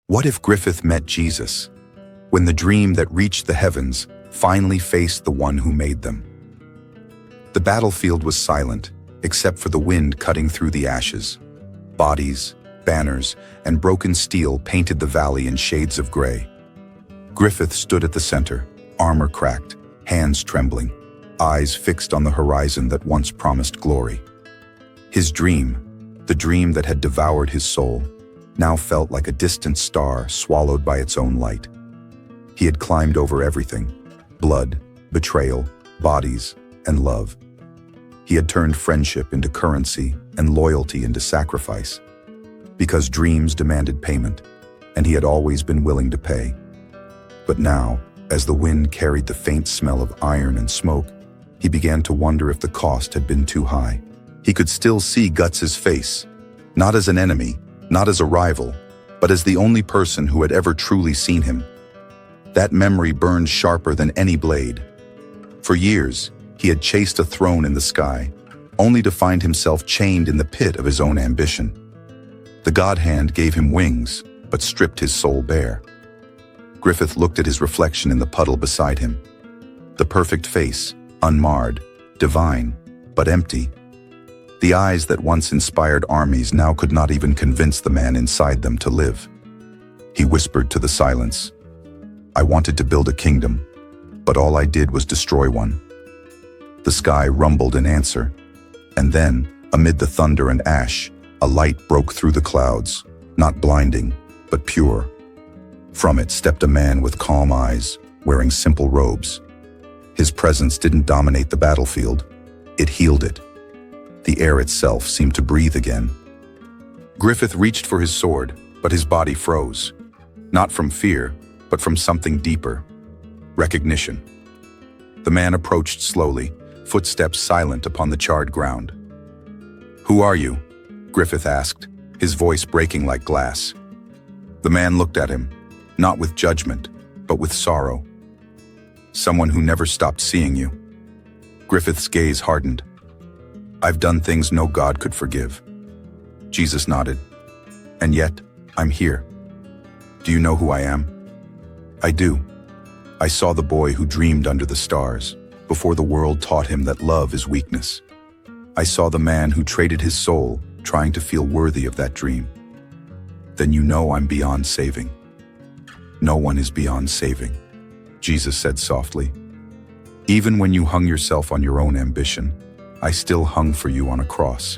What if Griffith met Jesus, when the dream that reached the heavens finally faced the one who made them? The battlefield was silent, except for the wind cutting through the ashes. Bodies, banners, and broken steel painted the valley in shades of gray. Griffith stood at the center, armor cracked, hands trembling, eyes fixed on the horizon that once promised glory. His dream, the dream that had devoured his soul, now felt like a distant star swallowed by its own light. He had climbed over everything: blood, betrayal, bodies, and love. He had turned friendship into currency and loyalty into sacrifice, because dreams demanded payment, and he had always been willing to pay. But now, as the wind carried the faint smell of iron and smoke, he began to wonder if the cost had been too high. He could still see Guts's face, not as an enemy, not as a rival, but as the only person who had ever truly seen him. That memory burned sharper than any blade. For years, he had chased a throne in the sky, only to find himself chained in the pit of his own ambition. The God hand gave him wings, but stripped his soul bare. Griffith looked at his reflection in the puddle beside him. The perfect face, unmarred, divine, but empty. The eyes that once inspired armies now could not even convince the man inside them to live. He whispered to the silence, "I wanted to build a kingdom, but all I did was destroy one." The sky rumbled in answer, and then, amid the thunder and ash, a light broke through the clouds, not blinding, but pure. From it stepped a man with calm eyes, wearing simple robes. His presence didn't dominate the battlefield, it healed it. The air itself seemed to breathe again. Griffith reached for his sword, but his body froze. Not from fear, but from something deeper: recognition. The man approached slowly, footsteps silent upon the charred ground. "Who are you?" Griffith asked, his voice breaking like glass. The man looked at him, not with judgment, but with sorrow. "Someone who never stopped seeing you." Griffith's gaze hardened. "I've done things no God could forgive." Jesus nodded. "And yet, I'm here. Do you know who I am?" "I do. I saw the boy who dreamed under the stars, before the world taught him that love is weakness. I saw the man who traded his soul, trying to feel worthy of that dream. Then you know I'm beyond saving." "No one is beyond saving," Jesus said softly. "Even when you hung yourself on your own ambition, I still hung for you on a cross."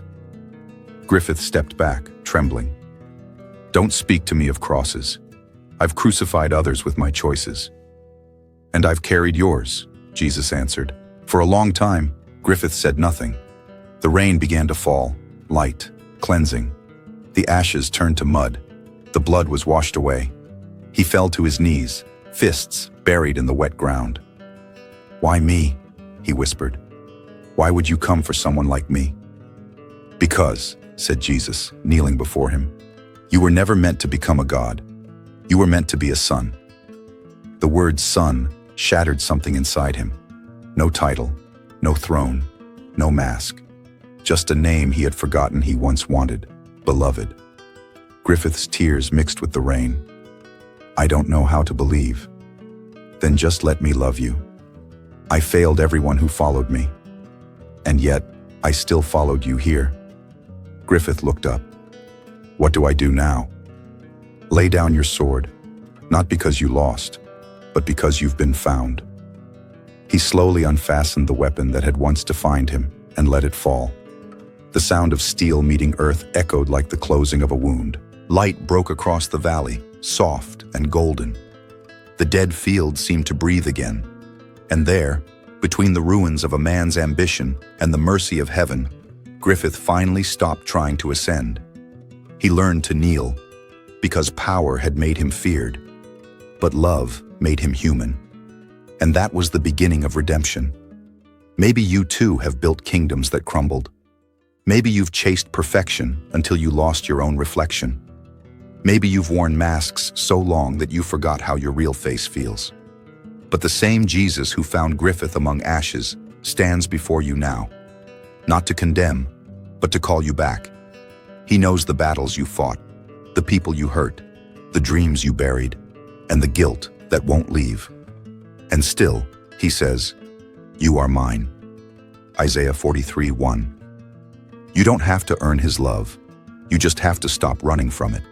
Griffith stepped back, trembling. "Don't speak to me of crosses. I've crucified others with my choices." "And I've carried yours," Jesus answered. For a long time, Griffith said nothing. The rain began to fall, light, cleansing. The ashes turned to mud. The blood was washed away. He fell to his knees, fists buried in the wet ground. "Why me?" he whispered. "Why would you come for someone like me?" "Because," said Jesus, kneeling before him, "you were never meant to become a god. You were meant to be a son." The word son shattered something inside him. No title, no throne, no mask. Just a name he had forgotten he once wanted: beloved. Griffith's tears mixed with the rain. "I don't know how to believe." "Then just let me love you. I failed everyone who followed me. And yet, I still followed you here." Griffith looked up. "What do I do now?" "Lay down your sword, not because you lost, but because you've been found." He slowly unfastened the weapon that had once defined him and let it fall. The sound of steel meeting earth echoed like the closing of a wound. Light broke across the valley, soft and golden. The dead field seemed to breathe again. And there, between the ruins of a man's ambition and the mercy of heaven, Griffith finally stopped trying to ascend. He learned to kneel, because power had made him feared, but love made him human. And that was the beginning of redemption. Maybe you too have built kingdoms that crumbled. Maybe you've chased perfection until you lost your own reflection. Maybe you've worn masks so long that you forgot how your real face feels. But the same Jesus who found Griffith among ashes stands before you now, not to condemn, but to call you back. He knows the battles you fought, the people you hurt, the dreams you buried, and the guilt that won't leave. And still, he says, "You are mine." Isaiah 43:1. You don't have to earn his love. You just have to stop running from it.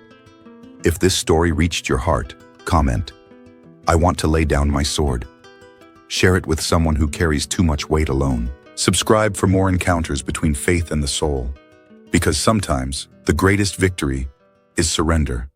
If this story reached your heart, comment, "I want to lay down my sword." Share it with someone who carries too much weight alone. Subscribe for more encounters between faith and the soul. Because sometimes, the greatest victory is surrender.